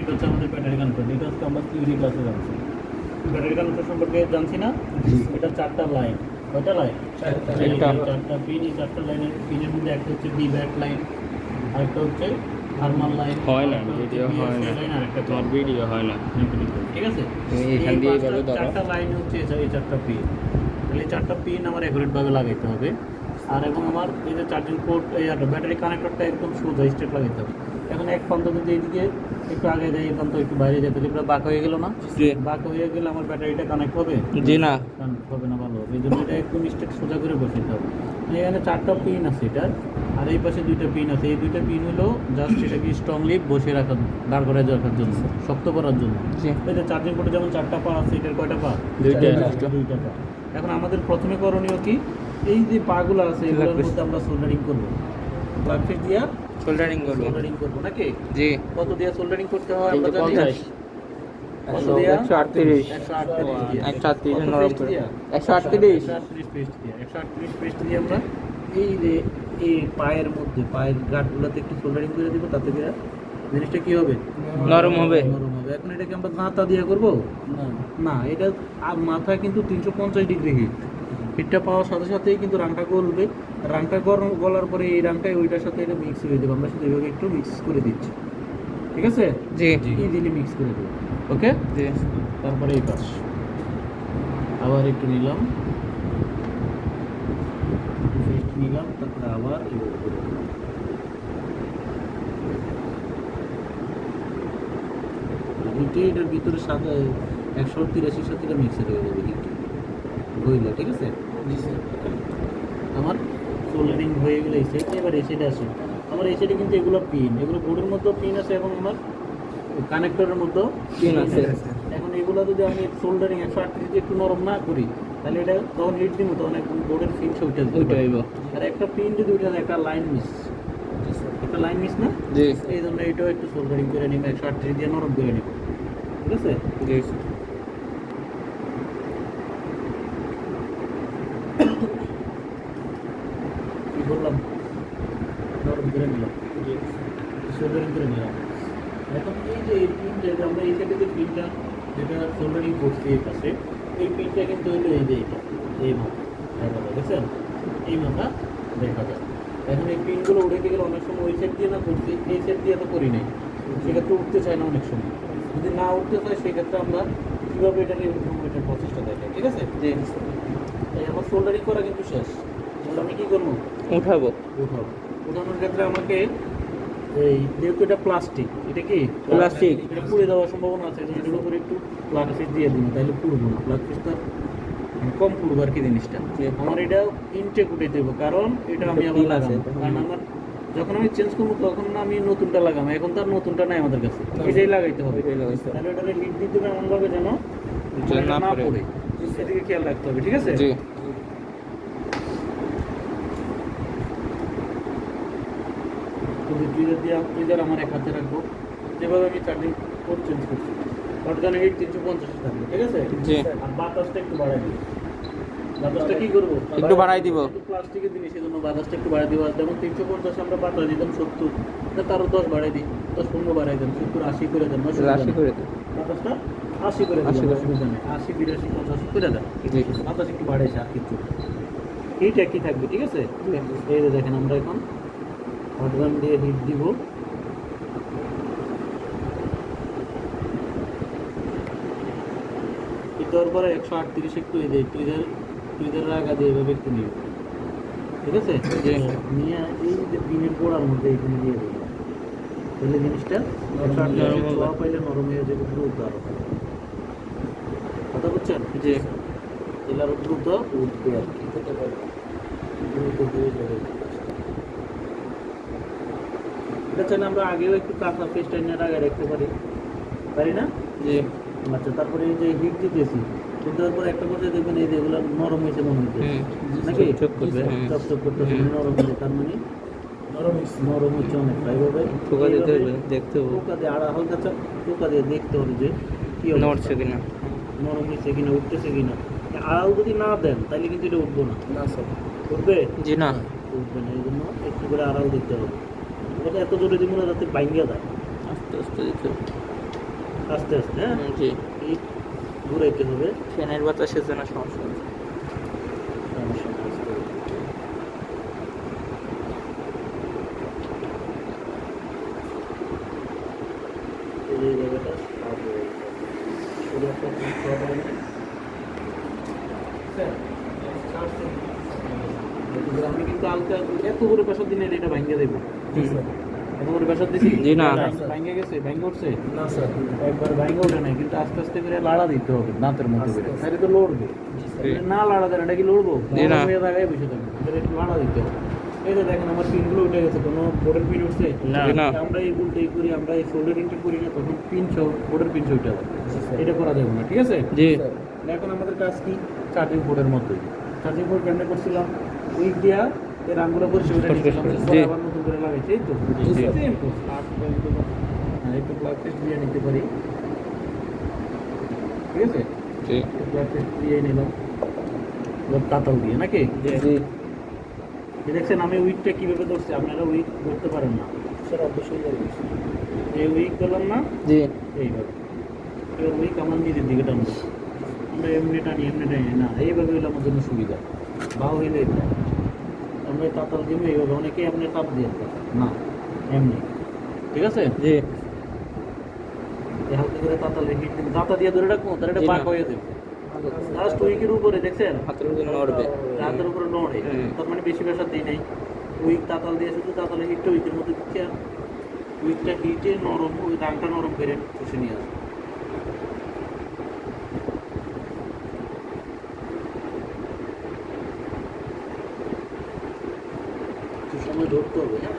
এটা হচ্ছে আমাদের ব্যাটারি কানেক্টর। এটা হচ্ছে আমরা থিওরি ক্লাসে জানছি। ব্যাটারি কানেক্টর সম্পর্কে জানছি না? এটা 4টা লাইন। কয়টা লাইন? 4টা পিন। এই 4টা লাইনের পিনের মধ্যে একটা হচ্ছে বি ব্যাক লাইন, আরেকটা হচ্ছে থার্মাল লাইন, হয় না ভিডিও হয় না, আরেকটা তোমার ভিডিও হয় না। ঠিক আছে? তুমি এখান দিয়ে এইভাবে ধরো। 4টা লাইন হচ্ছে এই 4টা পিন। তাহলে এই 4টা পিন আমার অ্যাকুরেটভাবে লাগাইতে হবে। আর এবং আমার এই যে চার্জিং পোর্ট, এই ব্যাটারি কানেক্টরটা একদম সোজা স্ট্রেট লাগাইতে হবে। এখন এক প্রান্ত যদি এইদিকে একটু আগে যাই, এই প্রান্ত একটু বাইরে যেতে, তাহলে বাঁকা হয়ে গেল না? বাঁকা হয়ে গেলে আমার ব্যাটারিটা কানেক্ট হবে? জি না, কানেক্ট হবে না, ভালো হবে। এই জন্য এটা একটু স্ট্রেট সোজা করে বসিতে হবে। এখানে 4টা পিন আছে এটার, আর এই পাশে 2টা পিন আছে। এই 2টা পিন হলো জাস্ট এটাকে স্ট্রংলি বসে রাখার, দাঁড় করে রাখার জন্য, শক্ত করার জন্য। এই যে চার্জিং পোর্টে যেমন 4টা পা আছে, এটার কয়টা পা? 2টা পা। এখন আমাদের প্রথমে করণীয় কি, এই যে পাগুলো আছে এগুলোর মধ্যে আমরা সোল্ডারিং করবো। প্লাগ ফিট দিয়া সোল্ডারিং করব। সোল্ডারিং করবো নাকি? জি। কত দিয়ে সোল্ডারিং করতে হয় আমরা জানি? 350 কত দিয়া? 138 138 নরম করে 138 পেস্ট দিয়ে 138 পেস্ট দিয়ে আমরা এই যে এই পায়ের মধ্যে, পায়ের গাঁটগুলোতে একটু সোল্ডারিং করে দিব। তাতে করে জিনিসটা কি হবে? নরম হবে। নরম হবে। এখন এটাকে আমরা দাঁতা দিয়ে করব না, এটা মাথা কিন্তু 350 ডিগ্রি হিটটা পাওয়ার সাথে সাথেই কিন্তু রাংটা গলবে। রাংটা গলার পরে এই রাংটাই ওইটার সাথে এটা মিক্স হয়ে যাবে। আমরা শুধু এইভাবে একটু মিক্স করে দিচ্ছি, ঠিক আছে? জি ইজিলি মিক্স করে দেবো। ওকে, জি। তারপরে এই পাশ আবার একটু নিলাম, নিলাম, তারপরে আবার এইভাবে করে দিলাম। এটার ভিতরে 183 সাথে মিক্সার হয়ে যাবে হিট গইলা, ঠিক আছে? আমার সোল্ডারিং হয়ে গেলে এই সাইড, এবার এই সাইডে আসে। আমার এই সাইডে কিন্তু এগুলো পিন, এগুলো বোর্ডের মধ্যেও পিন আছে এবং আমার কানেক্টরের মধ্যেও পিন আছে। এখন এগুলো যদি আমি সোল্ডারিং 138 দিয়ে একটু নরম না করি, তাহলে এটা তখন হিট দিব, তখন একদম বোর্ডের ফিন উঠে যাবে। আর একটা পিন যদি উঠে যায়, একটা লাইন মিস, একটা লাইন মিস না? জি। এই জন্য এটাও একটু সোল্ডারিং করে নিব, 138 দিয়ে নরম করে নিব, ঠিক আছে? জি। কি বললাম? নরম করে নিলাম, সোল্ডারিং করে নিলাম। এখন এই যে এই পিনটা, যে আমরা এই সাইডে যে পিনটা যেটা সোল্ডারিং করছি এই পাশে, এই পিনটা কিন্তু হলো এই যে এইটা, এই মাথা দেখা যায়, দেখছেন? এই মাথা দেখা যায়। এখন এই পিনগুলো উঠে গেলে অনেক সময় ওই সাইড দিয়ে না করছি, এই সাইড দিয়ে তো করি নাই, সেক্ষেত্রে উঠতে চায় না অনেক সময়। যদি না উঠতে চায় সেক্ষেত্রে আমরা কীভাবে এটাকে উঠবো, এটার প্রসেসটা দেখাই, ঠিক আছে? জি। এই আমার সোল্ডারিং করা কিন্তু শেষ। তাহলে আমি কী করবো? উঠাবো। উঠাবো। উঠানোর ক্ষেত্রে আমাকে এই যেহেতু এটা প্লাস্টিক, এটা কি প্লাস্টিক, এটা পুড়ে যাওয়ার সম্ভাবনা আছে। এটার উপরে একটু প্লাগ ফিস দিয়ে দিন, তাহলে পুড়বো না। প্লাগ ফিসটা কম পুড়বো আর কি জিনিসটা। আমার এটা ইনটেক উঠে দেবো, কারণ এটা আমি আবার লাগাবো। কারণ আমার যখন আমি চেঞ্জ করবো তখন আমি নতুনটা লাগাবো, এখন তার নতুনটা নাই আমাদের কাছে, এটাই লাগাইতে হবে। তাহলে ওটাকে হিট দিতে হবে এমনভাবে যেন না পড়ে, সেদিকে খেয়াল রাখতে হবে, ঠিক আছে? জি। টুইজার আমার এক হাতে রাখবো, যেভাবে আমি চার্জিং পোর্ট চেঞ্জ করছি। শর্টগানে হিট 350 থাকবে, ঠিক আছে? জি। আর বাতাসটা একটু বাড়াই দিব। বাতাসটা কি করবো? একটু বাড়াই দিব। প্লাস্টিকের জিনিস, এই জন্য বাতাসটা একটু বাড়াই দিব। যেমন 350 আমরা বাতাস দিতাম 70, তারও 10 বাড়াই দিই, 10-15 বাড়াই দেন, 70 80 করে দেন, 80 করে দেন। বাতাসটা 80 করে দেন, 80 82 85 করে দেন। বাতাস একটু বাড়াইছে আর কিছু, হিট একই থাকবে, ঠিক আছে? এই যে দেখেন আমরা এখন হটগান দিয়ে হিট দিব। দেওয়ার পরে 138 একটু এই যে টুইজার আগা দিয়ে এভাবে একটু নিব, ঠিক আছে? নিয়ে এই যে পিনের গোড়ার মধ্যে এখানে দিয়ে দেবো, তাহলে জিনিসটা 138 ছোঁয়া পাইলে নরম হয়ে যাবে দ্রুত। আরো কথা বুঝছেন? জি। তাহলে আরো দ্রুত উঠবে আর কি, দ্রুত হয়ে যাবে। এটা চাইলে আমরা আগেও একটু কাঁচা পেস্ট এনে আগে রাখতে পারি না? জি। আচ্ছা, তারপরে এই যে হিট দিতেছি, হিট দেওয়ার পর একটা পর্যায়ে দেখবেন এই যে এগুলো নরম হয়েছে মনে হচ্ছে, নাকি? চকচক করতেছে, নরম হয়েছে, তার মানে নরম হচ্ছে অনেকটা। এইভাবে ঠোকা দিতে হবে, দেখতে হবে, টোকা দিয়ে আর হালকা টোকা দিয়ে দেখতে হবে যে কি নড়ছে কিনা, নরম হয়েছে কিনা, উঠতেছে কিনা। আড়াল যদি না দেন তাহলে কিন্তু এটা উঠবো না। উঠবে? জি না, উঠবে না। এই জন্য একটু করে আড়াল দিতে হবে। এটা এত জোরে দিব না যাতে বাইঙ্গা যায়, আস্তে আস্তে দিতে হবে। আস্তে আস্তে, হ্যাঁ জি এই ঘুরাইতে হবে। ফ্যানের বাতাসের জন্য সমস্যা হচ্ছে। সমস্যা নেই, আস্তে আস্তে। এই জায়গাটা সাফ হয়ে গেছে। শুধু একটা ক্লিক করা হয় না। স্যার, আমি কিন্তু হালকা এত করে প্রেশার দিলে এটা ভাঙ্গে দেবো। এত করে প্রেশার দিছি? জি না। ভাঙ্গে গেছে, ভাঙ্গে উঠছে? না স্যার। একবার ভাঙ্গে ওঠে নাই, কিন্তু আস্তে আস্তে করে লাড়া দিতে হবে দাঁতের মতো করে, তাহলে তো লড়বে। না লাড়া দেন, এটা কি লড়বো? জি না। হয়ে জায়গায় বসে থাকবে, তাহলে একটু লাড়া দিতে হবে। এই যে দেখেন আমার পিনগুলো উঠে গেছে, কোনো বোর্ডের পিন উঠছে? জি না। আমরা এই উল্টেই করি, আমরা এই সোল্ডারিংটা করি না, তখন পিনসহ বোর্ডের পিনসহ উঠে যাবে। এটা করা যাবে না, ঠিক আছে? জি এখন আমাদের কাজ কি? চার্জিং বোর্ডের মতোই। চার্জিং বোর্ড কেমনে করছিলাম? উইক দিয়া এর আঙ্গুলা পরিষ্কার করে নিয়েছিলাম, জি। আবার নতুন করে লাগাইছি, এই তো। জি। Same process। হ্যাঁ, একটু ব্লাড টেস্ট দিয়ে নিতে পারি, ঠিক আছে? জি ব্লাড টেস্ট দিয়ে নিলাম, এবার তাতাল দিয়ে নাকি? জি এই দেখছেন আমি উইকটা কিভাবে ধরছি, আপনারা উইক ধরতে পারেন না। স্যার অবশ্যই যাবে। এই উইক করলাম না, জি এইভাবে। এবার উইক আমার নিজের দিকে টানবো, আমরা এমনি টানি না, এইভাবে হইলে আমার জন্য সুবিধা। বা হইলে এটা আমরা তাতাল দিব এইভাবে, অনেকেই আপনি তাপ দিয়ে না, এমনি, ঠিক আছে? জি এই হালকা করে তাতালে হিট দিন, দাঁতা দিয়ে ধরে রাখবো, তাহলে এটা জি না। পাক হয়ে যাবে। জাস্ট উইকের উপরে দেখছেন, হাতের উপরে নড়বে। হাতের উপরে নড়ে, তার মানে বেশি প্রেশার দিই নাই। উইক তাতাল দিয়ে শুধু তাতালে হিটটা উইকের মধ্যে দিচ্ছে, আর উইকটা হিটে নরম, ওই দাগটা নরম করে চুষে নিয়ে আসবে। একটু সময় ধরতে হবে, হ্যাঁ।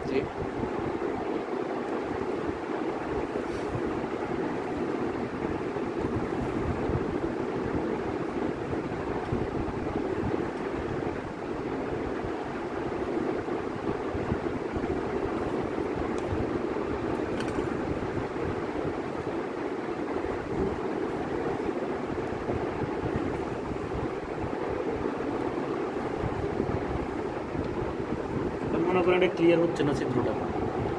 জি আর মনে করেন এটা ক্লিয়ার হচ্ছে না চিত্রটা,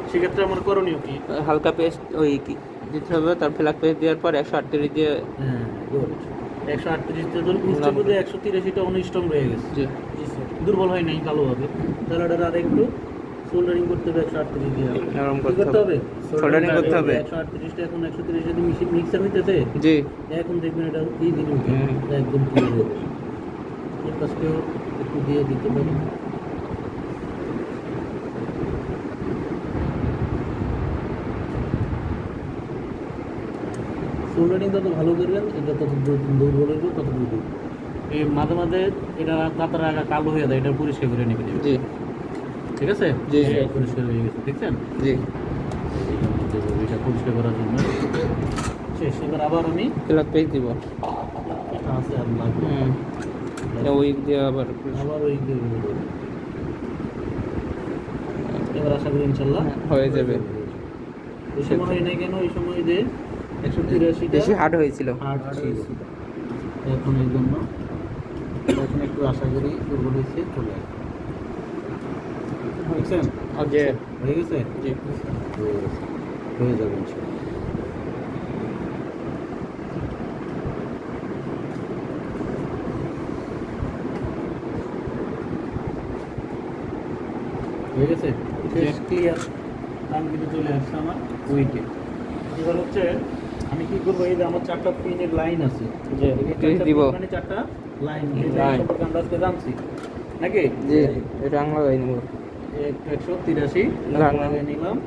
সেক্ষেত্রে আমার করণীয় কি? হালকা পেস্ট ওই কি দিতে হবে, তার ফ্ল্যাগ পেস্ট দেওয়ার পর 138 দিয়ে। হ্যাঁ, গুড। 138 তে ধরুন উচ্চ পদে 183টা অনস্ট্রং রয়ে গেছে, জি দুর্বল হয় নাই ভালোভাবে, তাহলে ওটা আর একটু সোল্ডারিং করতে হবে 138 দিয়ে। নরম কি করতে করতে হবে, হবে? সোল্ডারিং করতে হবে। 138টা এখন 130 যদি মিক্সার হইতেছে, জি এখন দেখবেন এটা ইজিলি উঠে, হুম। এটা একদম ক্লিয়ার হয়ে যাবে। এর কাছকেও একটু দিয়ে দিতে পারি। সোল্ডারিং যত ভালো করবেন, এটা তত দুর্বল হইব, তত দুর্বল। এই মাঝে মাঝে এটা তাতার আগা কালো হয়ে যায়, এটা পরিষ্কার করে নেবে দেবে, জি ঠিক আছে? জি। এই পরিষ্কার হয়ে গেছে, দেখছেন? জি এটার মধ্যে এটা পরিষ্কার করার জন্য শেষ। এবার আবার আমি ফ্ল্যাগ পেস্ট দিব। আছে আর লাগবে, উইক দিয়ে আবার আবার ওই দিয়ে দেবো। এবার আশা করি ইনশাল্লাহ হয়ে যাবে। এই সময় হয় নাই কেন? এই সময় যে 183টা বেশি হার্ড হয়েছিল। হার্ড ছিল, এখন এই জন্য এখন একটু আশা করি দুর্বল হয়েছে, চলে আসবে। দেখছেন? ওকে হয়ে গেছে? জি হয়ে গেছে, হয়ে যাবে ইনশাল্লাহ। হয়ে গেছে, ক্লিয়ার। আমি কিন্তু চলে আসছে আমার উইকে। এবার হচ্ছে আমি কি করবো, এই যে আমার 4টা পিনের লাইন আছে, জি এই পেস্ট 4টা দিব। pin মানে 4টা লাইন, এই লাইন সম্পর্কে আমরা আজকে জানছি নাকি? জি এটা আংলা লাগাই নিব। 183 লাগালাম। লাগিয়ে নিলাম।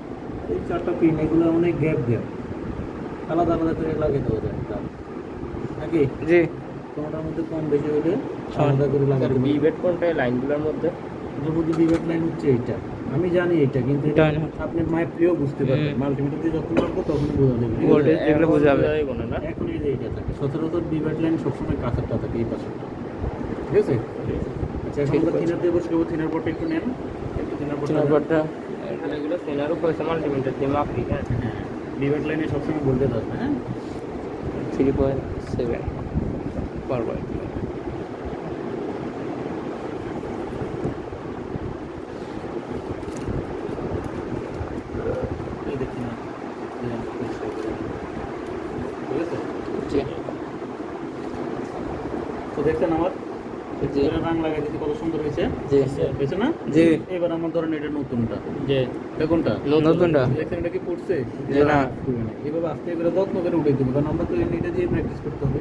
এই 4টা পিন এগুলো অনেক গ্যাপ আলাদা আলাদা করে লাগিয়ে দেওয়া যায় নাকি? জি কোনটার মধ্যে কম বেশি হলে আলাদা করে লাগাতে হবে। বিবেট কোনটা এই লাইনগুলোর মধ্যে? এর মধ্যে বিবেক লাইন হচ্ছে এইটা, আমি জানি এটা, কিন্তু এটা এটা আপনি মায়ের প্রিয় বুঝতে পারবেন। হুম। মাল্টিমিটার দিয়ে যখন মারবো তখন বোঝা যাবে, ঠিক আছে? ভোল্টেজ দেখলে বোঝা যাবে। না? এখন এই যে এইটা থাকে সচরাচর বিবেক লাইন সবসময় কাছেরটা থাকে, এই পাশেরটা, ঠিক আছে? আচ্ছা, এখন আমরা থিনার দিয়ে বসে যাবো। থিনার বোর্ডটা একটু নেন, একটু থিনার বোর্ডটা নেন। নাম্বারটা এগুলো সেনার উপর মাল্টিমিটার দিয়ে মাপি, হ্যাঁ? হ্যাঁ, বিবেক লাইনে সবসময় ভোল্টেজ আসবে, হ্যাঁ? 3.7 পারবে। এই দেখি না, জি তো দেখছেন আমার জি এটা রং লাগাই দিতে কত সুন্দর হয়েছে জি হয়েছে না? জি এবার আমার ধরেন এটা নতুনটা, যে এটা কোনটা? নতুনটা দেখছেন এটা কি পড়ছে? জি না এইভাবে আস্তে করে যত্ন করে উঠে দেবো, কারণ আমরা তো এটা দিয়ে প্র্যাকটিস করতে হবে।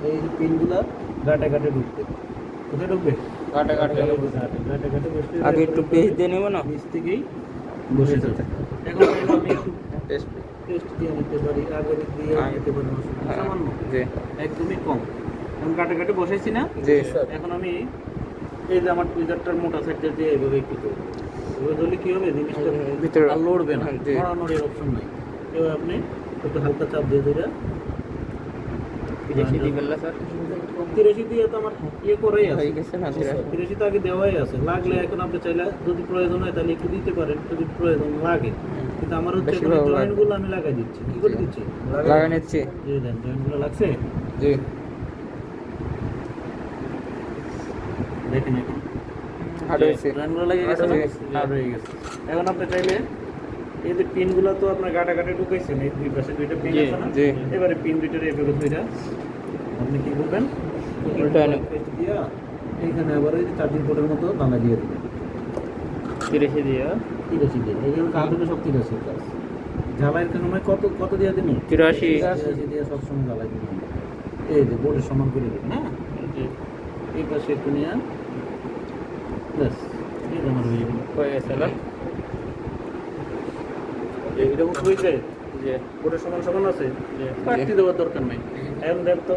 এই যে পিনগুলা গাটে গাটে ঢুকবে, কোথায় ঢুকবে? কাটা কাটা গাটে গাটে বসলে আগে একটু পেস্ট দিয়ে নেব না নিচ থেকেই বসে যাবে। এখন চাইলে আমি একটু পেস্ট পেস্ট দিয়ে নিতে পারি, আগে দিয়ে নিতে পারি, সামান্য, জি একদমই কম। এখন গাটে গাটে বসাইছি না? জি এখন আমি এই যে আমার টুইজারটার মোটা সাইডটা দিয়ে এভাবে একটু করবো। এভাবে ধরলে কি হবে, জিনিসটা ভিতরে আর লড়বে না, জি। নড়ানোর এর অপশন নাই। এবার আপনি একটু হালকা চাপ দিয়ে ধরে বিদেশি দিবেন না স্যার? 83 দিয়ে তো আমার ইয়ে করেই আছে, হয়ে গেছে না 83 তো আগে দেওয়াই আছে। লাগলে এখন আপনি চাইলে যদি প্রয়োজন হয় তাহলে একটু দিতে পারেন, যদি প্রয়োজন লাগে। কিন্তু আমার হচ্ছে বেশিরভাগ লাগে। জয়েন্টগুলো আমি লাগাই দিচ্ছি। কি করে দিচ্ছি? লাগা নিচ্ছি জি দেন, জয়েন্টগুলো লাগছে, জি দেখেন এখন হার্ড হয়েছে জয়েন্টগুলো লেগে গেছে না? জি। হার্ড হয়ে গেছে। এখন আপনি চাইলে এই যে পিনগুলো তো আপনার গাটা গাটে ঢুকাইছেন, এই দুই পাশে দুইটা পিন জি, আছে না? জি। এবারে পিন দুইটার এভাবে ধইরা আপনি কি করবেন? উল্টায় নেব। পেস্ট দিয়া এইখানে আবার ওই যে চার্জিং পোর্টের মতো দানা দিয়ে দিবেন। 83 দিয়ে 83 দিয়ে এইগুলো কাজ হবে সব 83 কাজ। জ্বালাইয়ের সময় কত কত দিয়ে দিন? 83 83 দিয়ে সবসময় জ্বালাই দিবেন। এই যে বোর্ডের সমান করে দিবেন, হ্যাঁ? জি এই পাশে একটু নিয়ে ব্যাস এই যে আমার হয়ে যাবে। হয়ে গেছে না? এইরকম হয়েছে, যে বোর্ডের সমান সমান আছে, যে কাটতে দেওয়ার দরকার নাই। এখন দেখ তো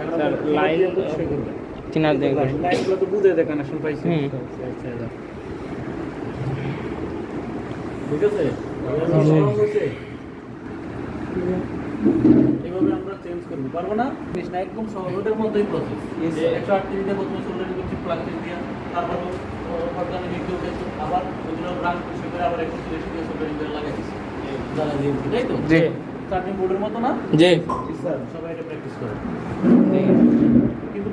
এখন স্যার, আপনার লাইন- দিয়ে বুঝতে করবেন। চিনার দিয়ে লাইনগুলো তো বুঝে দেয় কানেকশন পাইছি। হুম। ঠিক আছে? এভাবে আমরা চেঞ্জ করবো, পারবো না? জিনিস না, একদম সহজ, ওটার মধ্যেই প্রসেস। 138 প্রথমে সোল্ডারিং করছি, প্লাগ দিয়ে, তারপর অর্গানিক একটু উঠেছে, আবার ওগুলো ব্রাঞ্চ পরিষ্কার করে আবার 183 দিয়ে সোল্ডারিং করে লাগাইছি, জ্বালা দিয়ে উঠি, তাই তো? জি চার্জিং বোর্ডের মতো না? জি স্যার সবাই এটা প্র্যাকটিস করে। কিন্তু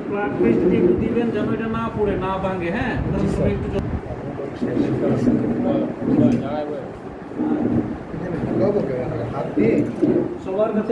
প্লাগ পেস্ট দিয়ে একটু দিবেন যেন এটা না পড়ে, না ভাঙে, হ্যাঁ? একটু সবার কাছে